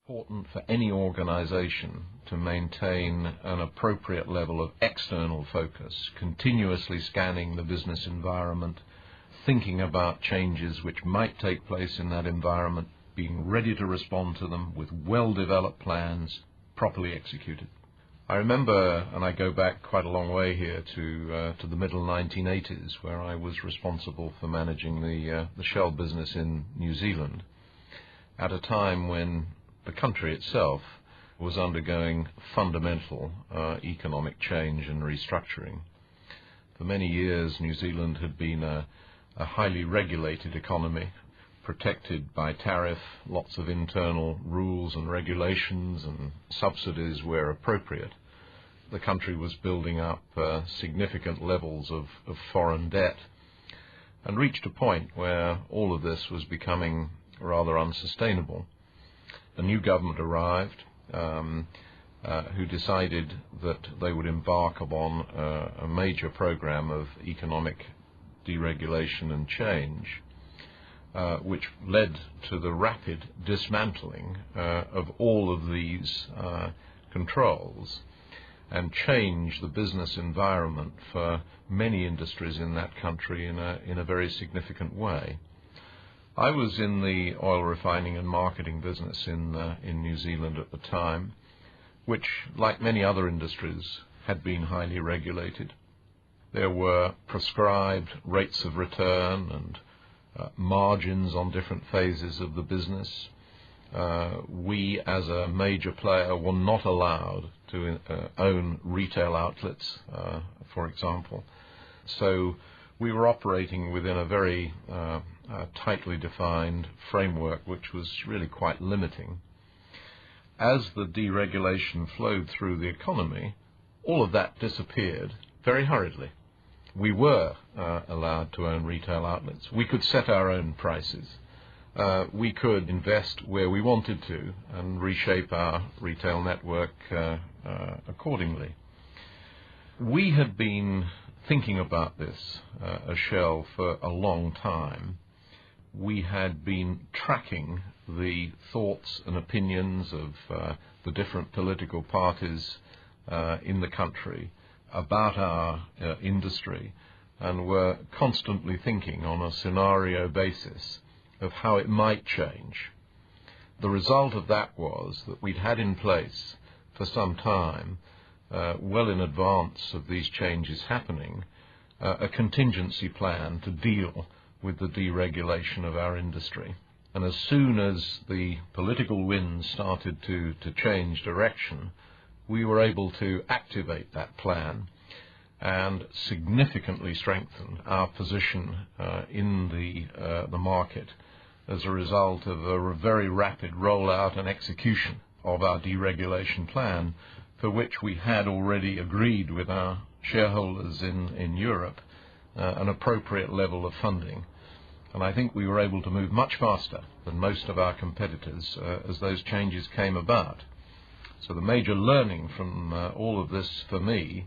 Important for any organization to maintain an appropriate level of external focus, continuously scanning the business environment, thinking about changes which might take place in that environment, being ready to respond to them with well-developed plans, properly executed. I remember, and I go back quite a long way here to the middle 1980s, where I was responsible for managing the Shell business in New Zealand, at a time when the country itself was undergoing fundamental economic change and restructuring. For many years, New Zealand had been a highly regulated economy, protected by tariff, lots of internal rules and regulations and subsidies where appropriate. The country was building up significant levels of foreign debt and reached a point where all of this was becoming rather unsustainable. A new government arrived who decided that they would embark upon a major program of economic deregulation and change, which led to the rapid dismantling of all of these controls and changed the business environment for many industries in that country in a very significant way. I was in the oil refining and marketing business in New Zealand at the time, which, like many other industries, had been highly regulated. There were prescribed rates of return and margins on different phases of the business. We, as a major player, were not allowed to own retail outlets, for example. So we were operating within a very tightly defined framework, which was really quite limiting. As the deregulation flowed through the economy, all of that disappeared very hurriedly. We were allowed to own retail outlets. We could set our own prices. We could invest where we wanted to and reshape our retail network accordingly. We had been thinking about this as Shell for a long time. We had been tracking the thoughts and opinions of the different political parties in the country about our industry, and were constantly thinking on a scenario basis of how it might change. The result of that was that we'd had in place for some time, well in advance of these changes happening, a contingency plan to deal with the deregulation of our industry. And as soon as the political winds started to change direction, we were able to activate that plan and significantly strengthen our position in the market as a result of a very rapid rollout and execution of our deregulation plan, for which we had already agreed with our shareholders in Europe an appropriate level of funding. And I think we were able to move much faster than most of our competitors as those changes came about. So the major learning from all of this for me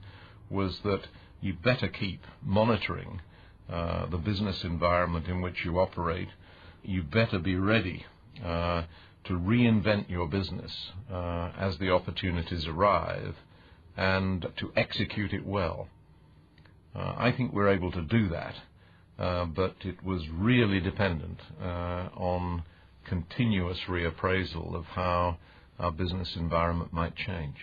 was that you better keep monitoring the business environment in which you operate. You better be ready to reinvent your business as the opportunities arrive and to execute it well. I think we're able to do that, but it was really dependent on continuous reappraisal of how our business environment might change.